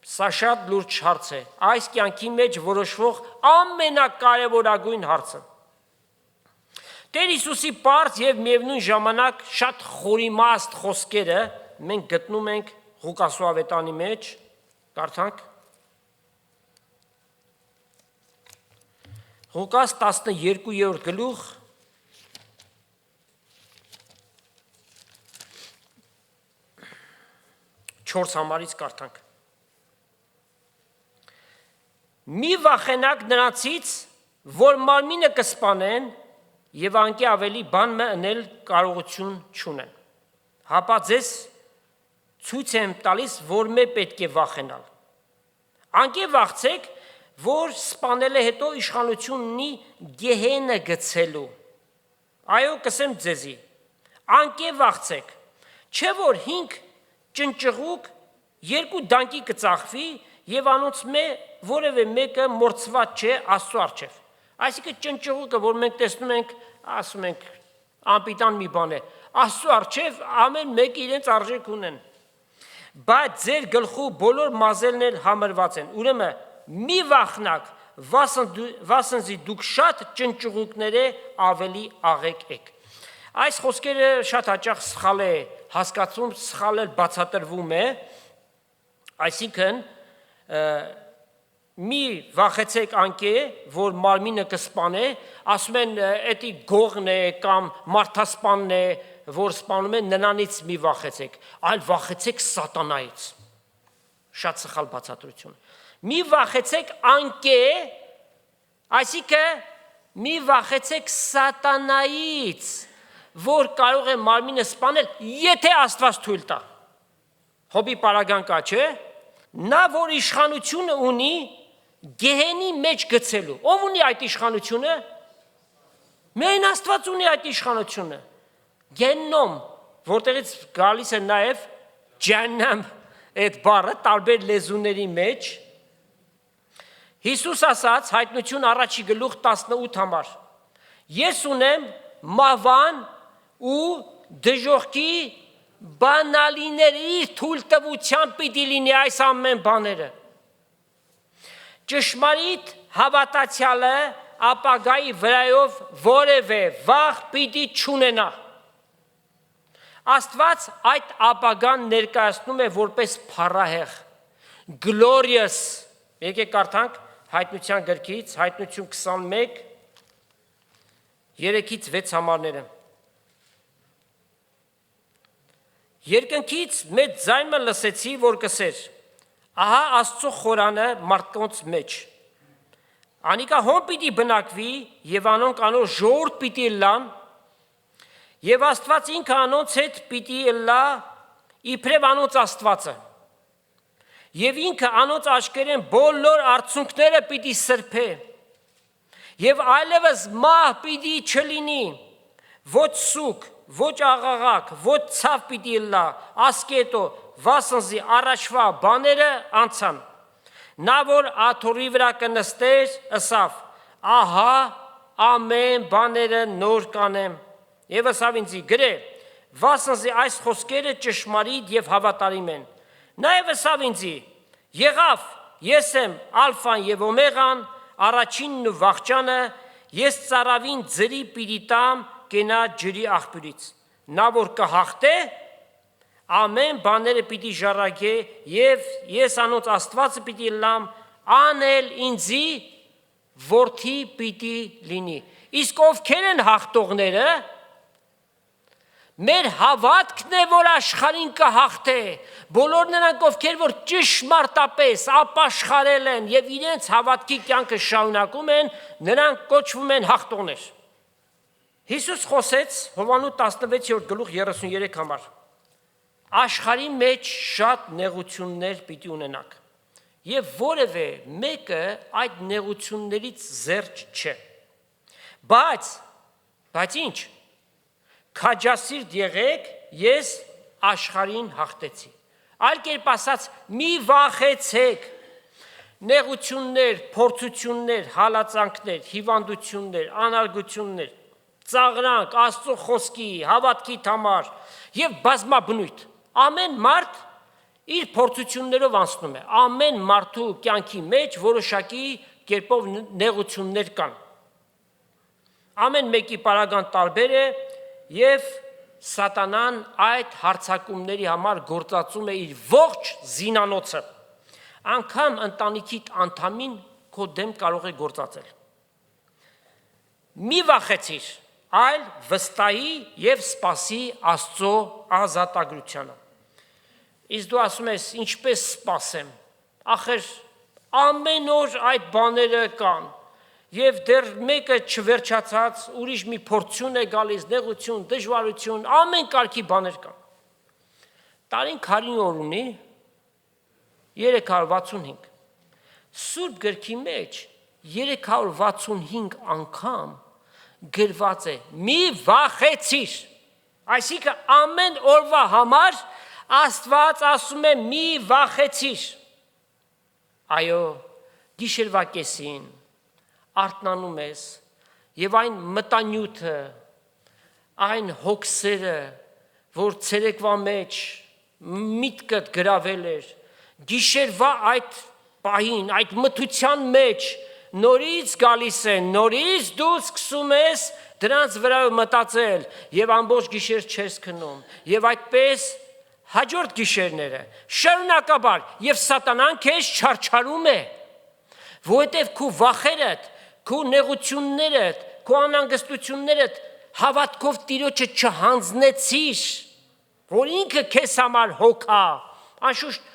Speaker 2: սա շատ լուրջ հարց է, այս կյանքի մեջ որոշվող ամենակարևորագույն հարցը։ Տեր Հիսուսի պարզ եւ միևնույն ժամանակ շատ խորիմաստ խոսքերը մենք գտնում ենք Ղուկասու ավետարանի մեջ, կարդանք Ղուկաս 12-րդ գլուխ 4 համարից կարդանք։ Մի վախենակ նրանցից, որ մարմինը կսպանեն եւ անկի ավելի բան մնել կարողություն չունեն։ Հապա ձեզ ցույց եմ տալիս, որ մե պետք է վախենալ։ Անկե վախցեք, որ սպանել է հետո իշխանություն ունի գեհենը գցելու։ Այո, կսեմ ձեզի, անկե վախցեք, չէ որ 5 ճնճղուկ երկու դանկի կծախվի եւ անոնց որևէ մեկը մորցված չէ Աստծո առջև։ Այսինքն ճնճղուկը, որ մենք տեսնում ենք, ասում ենք անպիտան մի բան է, Աստծո առջև ամեն մեկը իրենց արժեք ունեն։ Բայց ձեր գլխու բոլոր մազերն էլ համրված են։ Ուրեմն մի վախնակ, վասնզի դուք շատ ճնճղուկները ավելի աղեք եք։ Այս խոսքերը շատ հաճախ սխալ է հասկացում, սխալ էլ բացատրվում է, այսինքն մի վախեցեք անկե, որ մարմինը կսպանե, ասում են էդի գողն է կամ մարդասպանն է, որ սպանում է, նրանից մի վախեցեք, այլ վախեցեք սատանայից։ Շատ սխալ բացատրություն։ Մի վախեցեք անկե, այսինքն մի վախեցեք սատանայից, որ կարող է մարմինը սպանել, եթե Աստված թույլ տա։ Հոբի պարագան կա, չէ։ Նա որ իշխանությունը ունի գեհենի մեջ գցելու։ Ով ունի այդ իշխանությունը։ Միայն Աստված ունի այդ իշխանությունը։ Գեննոմ, որտեղից գալիս է նաև ջահանամ այդ բառը տարբեր լեզուների մեջ։ Հիսուս ասաց Հայտնություն առաջի գլուխ 18 համար. Ես ունեմ մահվան ու դժոխքի բանալիների թույլտվությամբ պիտի լինի այս ամեն բաները։ Ճշմարիտ հավատացյալը ապագայի վրայով որևէ վախ պիտի չունենա։ Աստված այդ ապագան ներկայացնում է որպես փառահեղ, glorious։ Եկեք կարդանք Հայտնության գրքից, Հայտնություն 21, 3-ից 6 համարները։ Երկնքից մեծ ձայնը լսեցի, որ կսեր. Ահա Աստծո խորանը մարդկանց մեջ։ Անիկա հոն պիտի բնակվի եւ անոնք անոր ժողովուրդ պիտի լան եւ Աստված ինքը անոնց հետ պիտի լա իբրև անոնց Աստվածը։ Եվ ինքը անոնց աչքերեն բոլոր արցունքները պիտի սրբե, եւ այլևս մահ պիտի չլինի, ոչ սուկ, ոչ աղաղակ, ոչ ցավ պիտի լա, ասկետո, վասնզի առաջվա բաները անցան։ Նա որ աթոռի վրա կնստեր, ըսավ. ահա ամեն բաները նոր կանեմ, եւ ըսավ ինձի գրե, վասնզի այս խոսքերը ճշմարիտ եւ հավատարիմ են։ Նաև ըսավ ինձի. եղավ, ես եմ ալֆան եւ օմեգան, առաջինն ու վախճանը, ես ծարավին ձրի պիտի տամ կենա ջրի աղբյուրից։ Նա որ կհաղթե, ամեն բաները պիտի ժառագե եւ ես անոնց Աստվածը պիտի լամ, անել ինձի որդի պիտի լինի։ Իսկ ովքեր են հաղթողները։ Մեր հավատքն է, որ աշխարհին կհաղթե, բոլոր նրանք, ովքեր որ ճշմարտապես ապաշխարել են եւ իրենց հավատքի կյանքը շարունակում են, նրանք կոչվում են հաղթողներ։ Հիսուս խոսեց Հովանու 16-րդ գլուխ 33 համար. Աշխարհի մեջ շատ նեղություններ պիտի ունենաք, եւ որևէ մեկը այդ նեղություններից զերծ չէ։ Բայց ինչ? Քաջասիրտ եղեք, ես աշխարհին հաղթեցի։ Այլ կերպ ասած, մի վախեցեք։ Նեղություններ, փորձություններ, հալածանքներ, հիվանդություններ, անարգություններ, ծաղրանք, Աստծո խոսքի, հավատքի համար եւ բազմաբնույթ։ Ամեն մարդ իր փորձություններով անցնում է։ Ամեն մարդու կյանքի մեջ որոշակի կերպով նեղություններ կան։ Ամեն մեկի պարագան տարբեր է եւ սատանան այդ հարցակումների համար գործածում է իր ողջ զինանոցը։ Անկամ ընտանիքի անդամին քո դեմ կարող է գործածել։ Մի վախեցիր, այլ վստահի եւ սպասի Աստծո ազատագրությանը։ Իսկ դու ասում ես, ինչպես սպասեմ։ Ախր ամեն օր այդ բաները կան։ Եվ դեռ մեկը չվերջացած, ուրիշ մի փորձություն է գալիս, նեղություն, դժվարություն, ամեն կարգի բաներ կան։ Տարին 40 օր ունի 365։ Սուրբ գրքի մեջ 365 անգամ գրված է. մի վախեցիր։ Այսինքն ամեն օրվա համար Աստված ասում է մի վախեցիր։ Այո, գիշերվա կեսին արթնանում ես եւ այն մտանյութը, այն հոգսերը, որ ցերեկվա մեջ միտքդ գրավել էր, գիշերվա այդ պահին, այդ մթության մեջ նորից գալիս են, նորից դու սկսում ես դրանց վրա մտածել եւ ամբողջ գիշեր չես քնում եւ այդպես հաջորդ գիշերները շարունակաբար եւ սատանան քեզ չարչարում է, որովհետեւ քո վախերդ, քո նեղություններդ, քո անհանգստություններդ հավատքով Տիրոջը չհանձնեցիր, որ ինքը քեզ համար հոգա։ Անշուշտ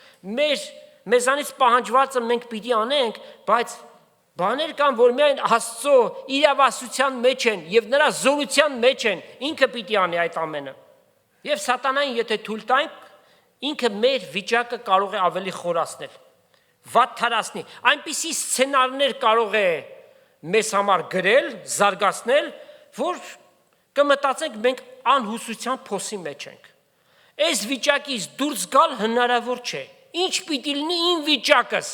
Speaker 2: մեզանից պահանջվածը մենք պիտի անենք, բայց բաներ կան, որ միայն Աստծո իրավասության մեջ են եւ նրա զորության մեջ են, ինքը պիտի անի այդ ամենը։ Եվ սատանային եթե թույլ տանք, ինքը մեր վիճակը կարող է ավելի խորացնել, վատթարացնել, այնպիսի սցենարներ կարող է մեզ համար գրել, զարգացնել, որ կմտածենք մենք անհուսության փոսի մեջ ենք։ Այս վիճակից դուրս գալ հնարավոր չէ։ Ինչ պիտի լինի իմ վիճակս։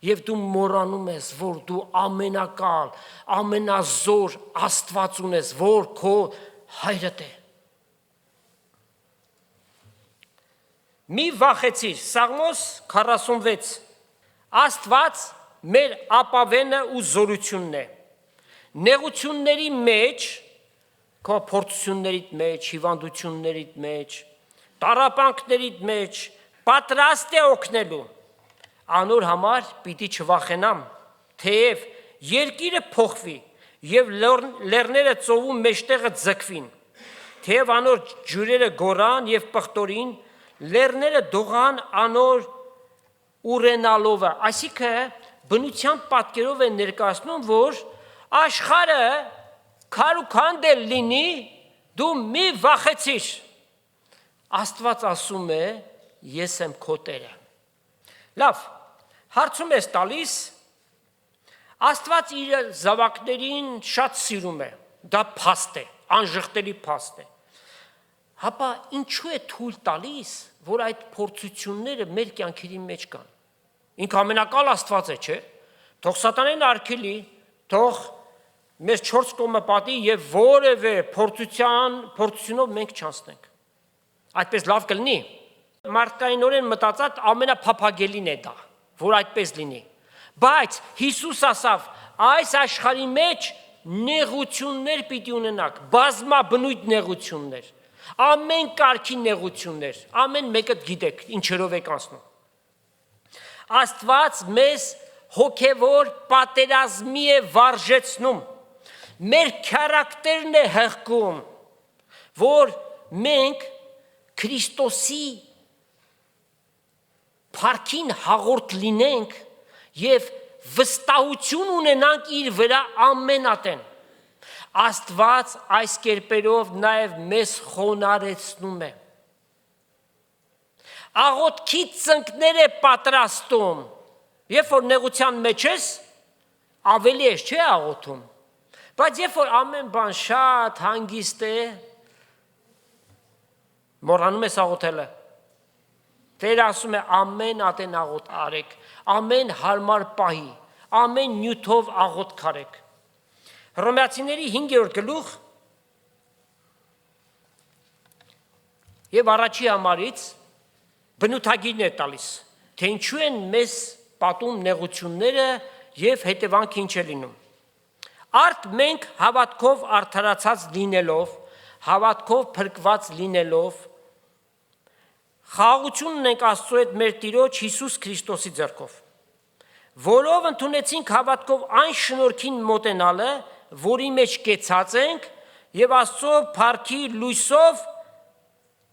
Speaker 2: Եվ դու մոռանում ես, որ դու ամենակալ, ամենազոր Աստված ունես, որ քո հայրդ է։ Մի վախեցիր, Սաղմոս 46, Աստված մեր ապավենը ու զորությունն է։ Նեղությունների մեջ, քո փորձություններիդ մեջ, հիվանդություններիդ մեջ, տառապանքներիդ մեջ, պատրաստ է օգնելու։ Անոր համար պիտի չվախենամ, թեև երկիրը փոխվի եւ լեռները ծովու մեջտեղը ձգվին, թեև անոր ջուրերը գորան եւ պղտորին, լեռները դողան անոր ուրենալովը, այսինքն բնության պատկերով է ներկայացնում, որ աշխարհը քարուքանդ է լինի, դու մի վախեցիր։ Աստված ասում է, ես եմ քո Տերը։ Լավ, հարցում ես տալիս, Աստված իր զավակներին շատ սիրում է, դա փաստ է, անժխտելի փաստ է։ Հապա ինչու է թույլ տալիս, որ այդ փորձությունները մեր կյանքերի մեջ կան։ Ինքը ամենակալ Աստված է, չէ՞։ Թող սատանեն արգելի, թող մեզ 4 կողմը պատի եւ որևէ փորձությունով մենք չանցնենք։ Այդպես լավ կլինի։ Մարդկայինորեն մտածած ամենափափագելին է դա, որ այդպես լինի։ Բայց Հիսուս ասավ, այս աշխարհի մեջ նեղություններ պիտի ունենաք, բազմաբնույթ նեղություններ, ամեն կարգի նեղություններ, ամեն մեկը գիտեք, ինչերով եք անցնում։ Աստված մեզ հոգևոր պատերազմի է վարժեցնում, մեր քարակտերն է հղկում, որ մենք Քրիստոսի փառքին հաղորդ լինենք եւ վստահություն ունենանք իր վրա ամենատեն։ Աստված այս կերպերով նաեւ մեզ խոնարեցնում է։ Աղոթքի ծնկներ է պատրաստում։ Երբ որ նեղության մեջ ես, ավելի ես չէ աղոթում։ Բայց երբ որ ամեն բան շատ հանգիստ է, մոռանում ես աղոթելը։ Տերը ասում է ամեն ատեն աղոթ արեք, ամեն հարմար պահի, ամեն նյութով աղոթք արեք։ Հռոմեացիների 5-րդ գլուխ եւ առաջի համարից բնութագիրն է տալիս, թե ինչու են մեզ պատում նեղությունները եւ հետևանքը ինչ է լինում։ Արդ մենք հավատքով արդարացած լինելով, հավատքով փրկված լինելով, խաղաղություն ունենք Աստծո հետ մեր Տիրոջ Հիսուս Քրիստոսի ձեռքով, որով ընդունեցինք հավատքով այն շնորհքին մոտենալը, որի մեջ կեցած ենք եւ Աստծո փառքի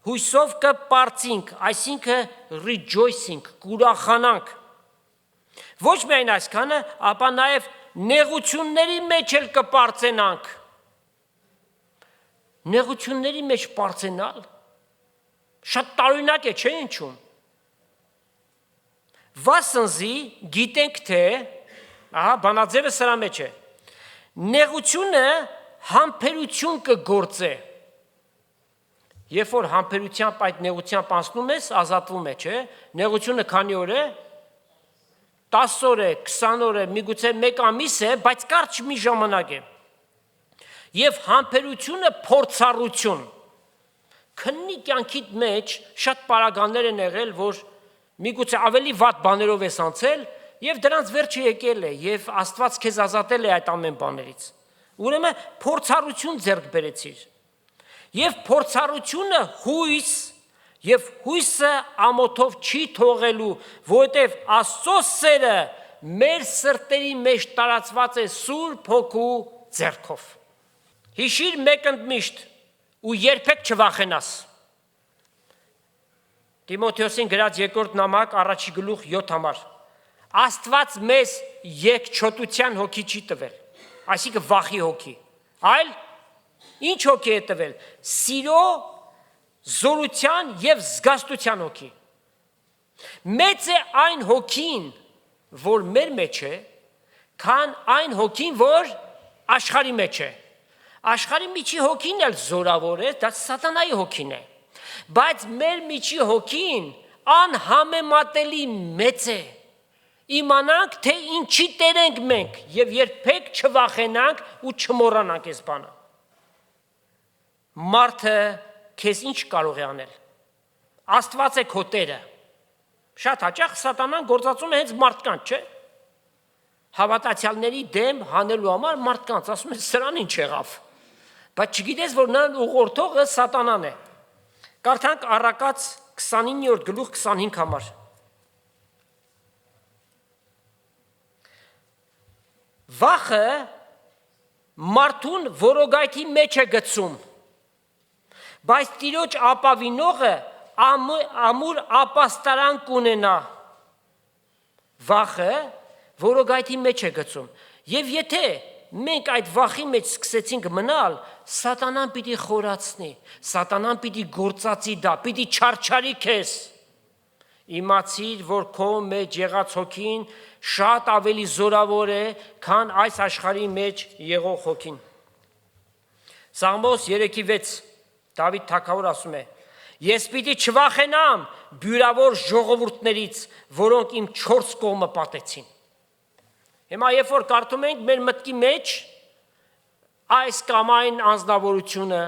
Speaker 2: հույսով կպարծինք, այսինքն rejoicing, կուրախանանք։ Ոչ միայն այսքանը, ապա նաեւ նեղությունների մեջ էլ կպարծենանք։ Նեղությունների մեջ պարծենալ շատ տարօրինակ է, չէ՞ ինչու։ Վասնզի գիտենք թե, բանաձևը սրա մեջ է, նեղությունը համբերություն կգործե։ Երբ որ համբերությամբ այդ նեղությամբ անցնում ես, ազատվում է, չէ՞։ Նեղությունը քանի օր է։ 10 օր է, 20 օր է, միգուցե 1 ամիս է, բայց կարճ մի ժամանակ է։ Եվ համբերությունը փորձառություն։ Քննի կյանքիդ մեջ շատ պարագաներ են եղել, որ միգուցե ավելի վատ բաներով ես անցել եւ դրանց վերջը եկել է եւ Աստված քեզ ազատել է այդ ամեն բաներից։ Ուրեմն փորձառություն ձեռք բերեցիր։ Եվ փորձառությունը հույս եւ հույսը ամոթով չի թողելու, որովհետեւ Աստծո սերը մեր սրտերի մեջ տարածված է Սուրբ Հոգու ձեռքով։ Հիշիր մեկ ընդմիշտ ու երբեք չվախենաս։ Տիմոթեոսին գրած 2-րդ նամակ 1 գլուխ 7 համար։ Աստված մեզ երկչոտության հոգի չի տվել, այսինքն վախի հոգի, այլ ինչ հոգի է տվել։ Սիրո, զորության եւ զգաստության հոգի։ Մեծ է այն հոգին, որ մեր մեջ է, քան այն հոգին, որ աշխարհի մեջ է։ Աշխարհի միջի հոգին էլ զորավոր է, դա սատանայի հոգին է։ Բայց մեր միջի հոգին անհամեմատելի մեծ է։ Իմանանք, թե ինչի տեր ենք մենք եւ երբեք չվախենանք ու չմոռանանք այս բանը։ Մարդը քեզ ինչ կարող է անել։ Աստված է քո տերը։ Շատ հաճախ սատանան գործածում է հենց մարդկանց, չէ՞։ Հավատացյալների դեմ հանելու համար մարդկանց ասում են սրան ինչ եղավ։ Բայց չգիտես, որ նա ուղղորդողը սատանան է։ Կարդանք Առակաց 29-րդ գլուխ 25 համար։ Վախը մարդուն որոգայթի մեջ է գցում, բայց Տիրոջ ապավինողը ամուր ապաստարան կունենա։ Վախը որոգայթի մեջ է գցում։ Եվ եթե մենք այդ վախի մեջ սկսեցինք մնալ, սատանան պիտի խորացնի, սատանան պիտի գործածի դա, պիտի չարչարի քեզ։ Իմացիր, որ քո մեջ եղած հոգին շատ ավելի զորավոր է, քան այս աշխարհի մեջ եղող հոգին։ Սաղմոս 3:6 Դավիթ թագավոր ասում է. Ես պիտի չվախենամ բյուրավոր ժողովուրդներից, որոնք իմ 4 կողմը պատեցին։ Հիմա երբ որ կարդում ենք մեր մտքի մեջ այս կամ այն անձնավորությունը,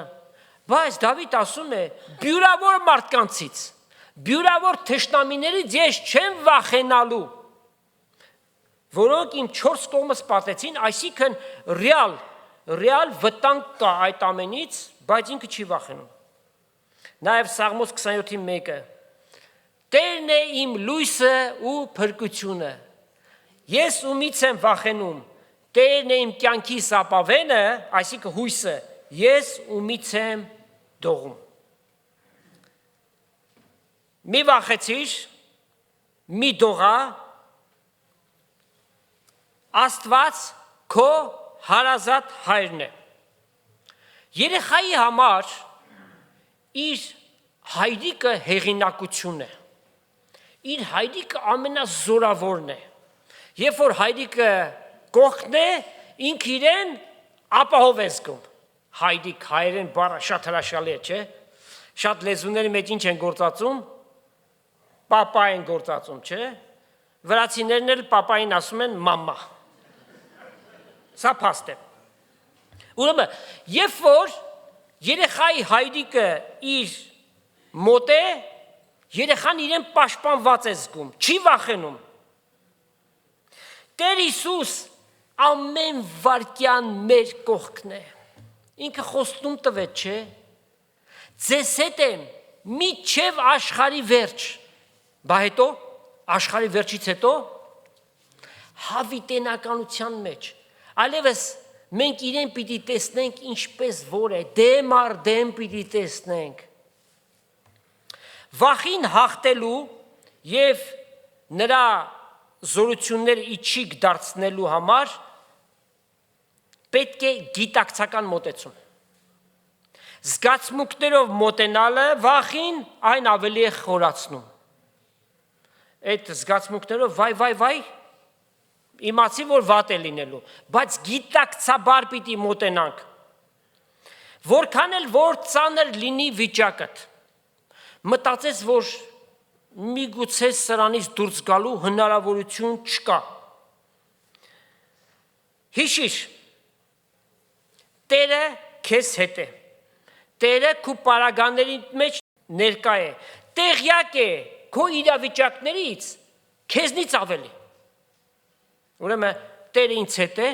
Speaker 2: բայց Դավիթ ասում է բյուրավոր մարդկանցից, բյուրավոր թշնամիներից ես չեմ վախենալու, որոնք իմ 4 կողմս պատեցին, այսինքն ռեալ վտանգ կա այդ ամենից, բայց ինքը չի վախենում։ Նաև Սաղմոս 27:1 Տերն է իմ լույսը ու փրկությունը։ Ես ումից եմ վախենում, Տերն է իմ կյանքիս ապավենը, այսինքն հույսը, ես ումից եմ դողում։ Մի վախեցիր, մի դողա, Աստված քո հարազատ հայրն է։ Երեխայի համար իր հայրիկը հեղինակություն է։ Իր հայրիկը ամենազորավորն է։ Երբ որ հայրիկը կողքն է, ինքը իրեն ապահով է զգում։ Հայրիկ, հայերեն բառը շատ հրաշալի է, չէ՞։ Շատ լեզուների մեջ ինչ են գործածում։ Պապա են գործածում, չէ՞։ Վրացիներն էլ պապային ասում են մամա։ Սա փաստ է։ Ուրեմն, երբ որ երեխայի հայրիկը իր մոտ է, երեխան իրեն պաշտպանված է զգում, չի վախենում։ Տեր Հիսուս ամեն վարքյան մեր կողքն է։ Ինքը խոստում տվեց, չէ։ Ձեզ հետ եմ մինչև աշխարհի վերջ։ Բա հետո աշխարհի վերջից հետո հավիտենականության մեջ Այլևս մենք իրեն պիտի տեսնենք ինչպես որ է, դեմ առ դեմ պիտի տեսնենք։ Վախին հաղթելու և նրա զորությունները իջիկ դարձնելու համար պետք է գիտակցական մոտեցում։ Զգացմունքներով մոտենալը վախին այն ավելի է խորացնում։ Այդ զգացմունքներով վայ, իմացի, որ վատ է լինելու, բայց գիտակցաբար պիտի մոտենանք, որքան էլ որ ծանր լինի վիճակըդ, մտածես, որ միգուցե սրանից դուրս գալու հնարավորություն չկա։ Հիշիր, Տերը քեզ հետ է, Տերը քո պարագաների մեջ ներկա է, տեղյակ է քո իրավիճակներից, քեզնից ավելի։ Ուրեմն Տերը ինձ հետ է,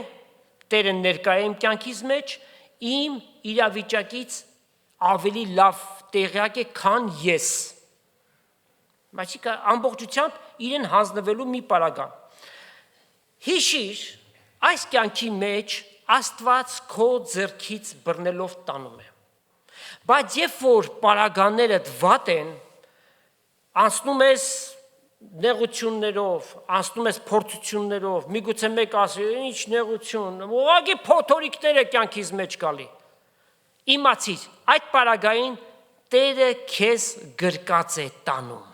Speaker 2: Տերը ներկա է իմ կյանքիս մեջ, իմ իրավիճակից ավելի լավ տեղյակ է, քան ես։ Այսինքն ամբողջությամբ իրեն հանձնվելու մի պարագան։ Հիշիր, այս կյանքի մեջ Աստված քո ձեռքից բռնելով տանում է։ Բայց երբ որ պարագաներդ վատ են, անցնում ես նեղություններով, անցնում ես փորձություններով, միգուցե մեկ ասի, ինչ նեղություն, ուղղակի փոթորիկներ է կյանքից մեջ գալի։ Իմացիր, այդ պարագային Տերը քեզ գրկած է տանում։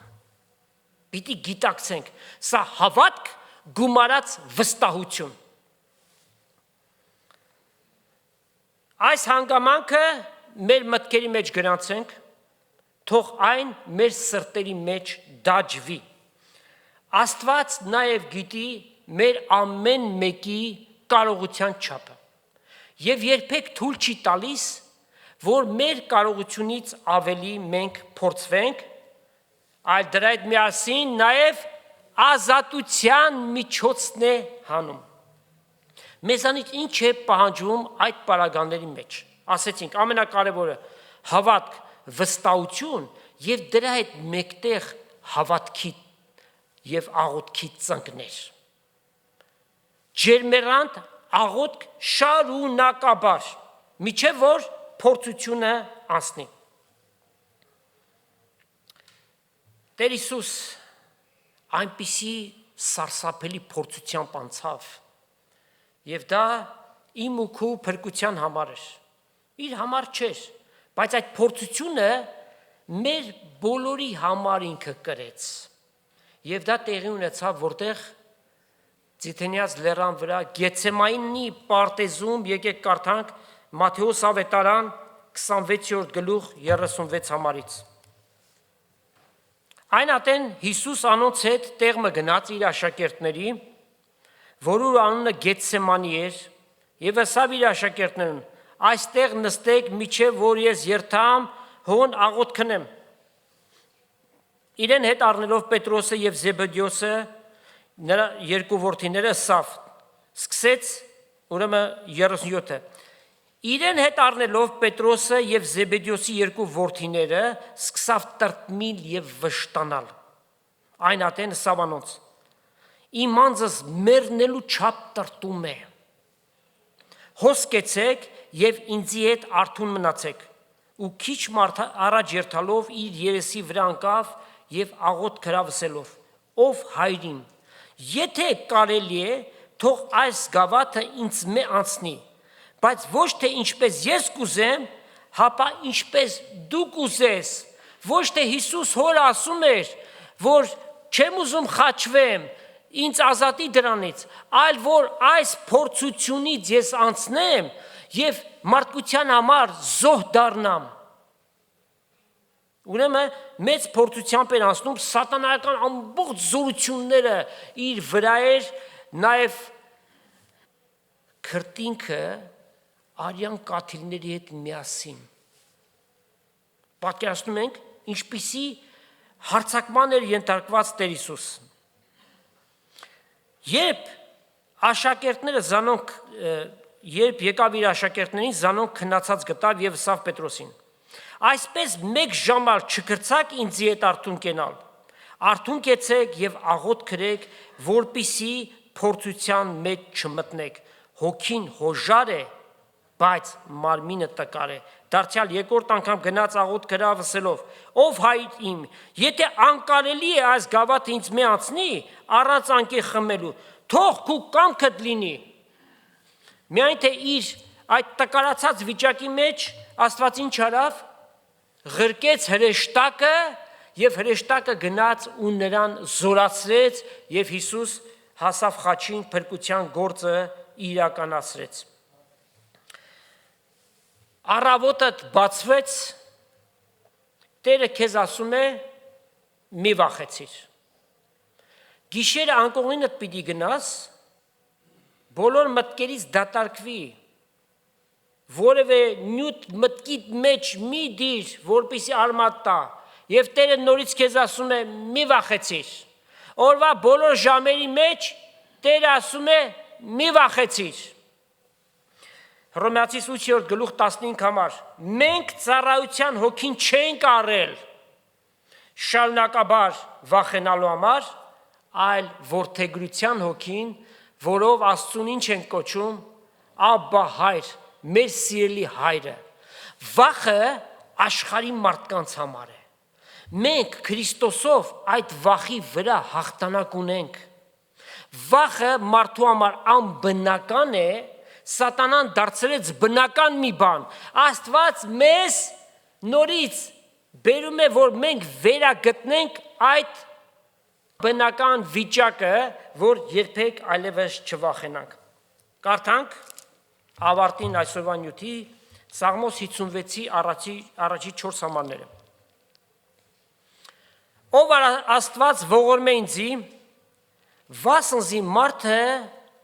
Speaker 2: Պիտի գիտակցենք, սա հավատք գումարած վստահություն։ Այս հանգամանքը մեր մտքերի մեջ գրանցենք, թող այն մեր սրտերի մեջ դաջվի։ Աստված նաև գիտի մեր ամեն մեկի կարողության չափը եւ երբեք թույլ չի տալիս, որ մեր կարողությունից ավելի մենք փորձվենք, այլ դրա հետ միասին նաև ազատության միջոցն է հանում։ Մեզանից ինչ է պահանջվում այդ պարագաների մեջ։ Ասեցինք, ամենակարևորը հավատք, վստահություն եւ դրա հետ մեկտեղ հավատքի եւ աղոթքի ծնկներ։ Ջերմերանտ աղոթք շարունակաբար, միջև որ փորձությունը անցնի։ Տեր Հիսուս այնպիսի սարսափելի փորձությամբ անցավ, եւ դա իմ ու քո փրկության համար էր։ Իր համար չէր, բայց այդ փորձությունը մեր բոլորի համար ինքը կրեց։ Եվ դա տեղի ունեցավ, որտեղ Ձիթենյաց լեռան վրա Գեթսեմանի պարտեզում, եկեք կարդանք Մատթեոս ավետարան 26-րդ գլուխ 36 համարից։ Այն ատեն Հիսուս անոնց հետ տեղը գնաց իր աշակերտների, որու անունը Գեթսեմանի էր, եւ ասավ իր աշակերտներին. այստեղ նստեք, միջև որ ես երթամ հոն աղոթք քնեմ։ Իրեն հետ առնելով Պետրոսը եւ Զեբեդեոսը, նրա երկու որդիները ասավ, սկսեց ուրեմն 37-ը։ Իրեն հետ առնելով Պետրոսը եւ Զեբեդեոսի երկու որդիները սկսավ տրտմիլ եւ վշտանալ։ Այն ատեն ասավ անոնց. իմ անձս մեռնելու չափ տրտում է։ Հոսկեցեք եւ ինձի հետ արթուն մնացեք։ Ու քիչ մարդ առաջ երթալով իր երեսի վրա անկավ եւ աղոթք գրավսելով. ով հայրին, եթե կարելի է, թող այս գավաթը ինձ մե անցնի, բայց ոչ թե ինչպես ես կուզեմ, հապա ինչպես դու կուզես։ Ոչ թե Հիսուս հորը ասում էր, որ չեմ ուզում խաչվեմ, ինձ ազատի դրանից, այլ որ այս փորձությունից ես անցնեմ եւ մարդկության համար զոհ դառնամ։ Ուրեմն մեծ փորձությամբ էր անցնում, սատանայական ամբողջ զորությունները իր վրա էր, նաև քրտինքը արյան կաթիլների հետ միասին։ Պատկերացնում ենք, ինչպիսի հարձակման էր ենթարկված Տեր Հիսուս։ Երբ եկավ իր աշակերտներին, Զանոն քննացած գտավ եւ ասավ Պետրոսին. այսպես մեկ ժամ չկրծակ ինձի հետ արթուն կենալ։ Արթուն կեցեք եւ աղոթք գրեք, որպիսի փորձության մեջ չմտնեք։ Հոգին հոժար է, բայց մարմինը տկար է։ Դարձյալ երկրորդ անգամ գնաց աղոթք գրավ ասելով. ով հայր իմ, եթե անկարելի է այս գավաթը ինձ մե անցնի, առանց անկե խմելու, թող քու կամքդ լինի։ Միայն թե իր այդ տկարացած վիճակի մեջ Աստված ինչ արավ, ղրկեց հրեշտակը եւ հրեշտակը գնաց ու նրան զորացրեց եւ Հիսուս հասավ խաչին փրկության գործը իրականացրեց։ Առավոտդ բացվեց, Տերը քեզ ասում է՝ մի վախեցիր։ Գիշերը անկողինդ պիտի գնաս, բոլոր մտքերից դատարկվի, որևէ նյութ մտքիդ մեջ մի դիր, որպեսզի արմատ տա, եւ Տերը նորից քեզ ասում է՝ մի վախեցիր։ Օրվա բոլոր ժամերի մեջ Տերը ասում է՝ մի վախեցիր։ Հռոմեացիս 8-րդ գլուխ 15 համար. մենք ծառայության հոգին չենք առել շարունակաբար վախենալու համար, այլ որդեգրության հոգին, որով Աստծուն ինչ ենք կոչում, Աբբա հայր, մեր սիրելի հայրը։ Վախը աշխարհի մարդկանց համար է։ Մենք Քրիստոսով այդ վախի վրա հաղթանակ ունենք։ Վախը մարդու համար անբնական է, Սատանան դարձրեց բնական մի բան։ Աստված մեզ նորից բերում է, որ մենք վերագտնենք այդ բնական վիճակը, որ երբեք այլևս չվախենանք։ Կարդանք ավարտին այսօրվա նյութի Սաղմոս 56-ի առաջի 4 համարները։ Ով Աստված ողորմ է ինձի, վասնզի մարդը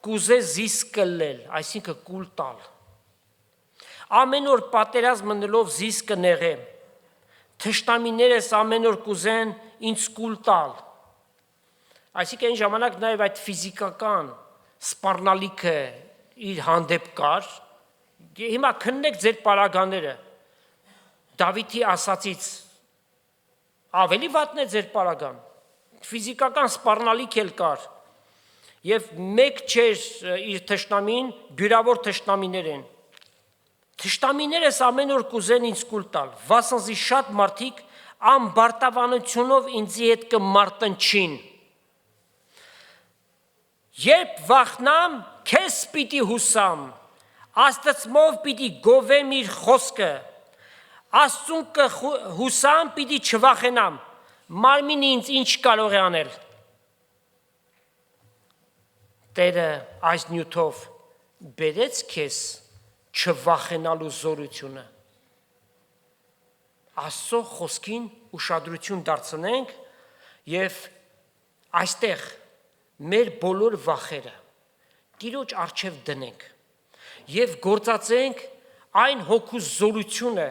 Speaker 2: կուզե զիս կլել, այսինքն կուլ տալ։ Ամեն օր պատերազմ մնելով զիս կնեղե, թշնամիներս ամեն օր կուզեն ինձ կուլ տալ։ Այսինքն այն ժամանակ նաև այդ ֆիզիկական սպառնալիքը իր հանդեպ կար։ Հիմա քննեք ձեր պարագաները։ Դավիթի ասացից ավելի վատն է ձեր պարագան։ Ֆիզիկական սպառնալիք էլ կար։ Եվ մեկ չէր իր թշնամին, բյուրավոր թշնամիներ են։ Թշնամիներս ամեն օր կուզեն ինձ կուլ տալ, վասնզի շատ մարդիկ ամբարտավանությունով ինձի հետ կմարտնչին։ Երբ վախնամ, քեզ պիտի հուսամ, Աստծմով պիտի գովեմ իր խոսքը, Աստծուն կհուսամ, պիտի չվախենամ, մարմինը ինձ ինչ կարող է անել։ Տերը այս նյութով բերեց քեզ չվախենալու զորությունը։ Աստծո խոսքին ուշադրություն դարձնենք եւ այստեղ մեր բոլոր վախերը Տիրոջ առջև դնենք եւ գործածենք այն հոգու զորությունը,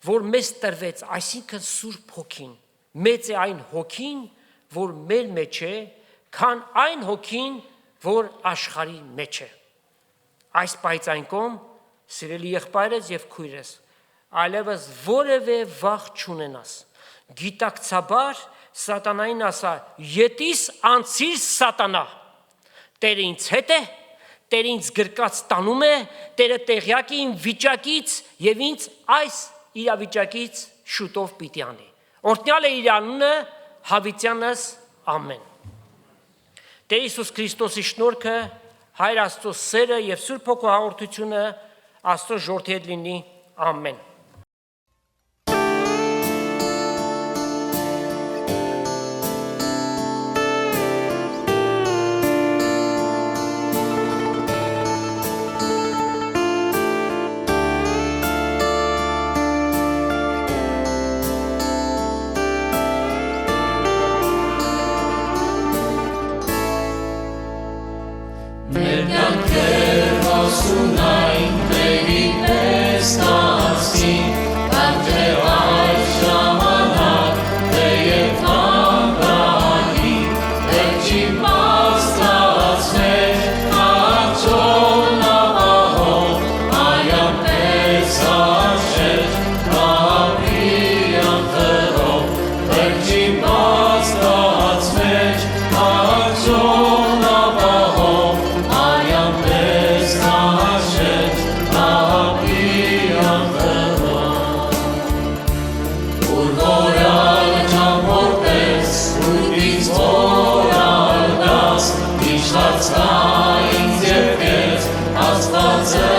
Speaker 2: որ մեզ տրվեց, այսինքն Սուրբ Հոգին։ Մեծ է այն հոգին, որ մեր մեջ է, քան այն հոգին, որ աշխարհի մեջ է։ Այս պայծ այն կողմ, սիրելի եղբայրս եւ քույրս, այլևս որևէ վախ չունենաս։ Գիտակցաբար սատանային ասա. «Ետիս անցիր սատանա, Տերը ինձ հետ է, Տերը ինձ գրկած տանում է, Տերը տեղյակ է իմ վիճակից եւ ինձ այս իրավիճակից շուտով պիտի անի»։ Օրհնյալ է իր անունը, հավիտյանս, ամեն։ Տեր Հիսուս Քրիստոսի շնորհքը, Հայր Աստծո սերը եւ Սուրբ Հոգու հաղորդությունը Աստծո ժողովրդի հետ լինի, ամեն։
Speaker 1: Աստված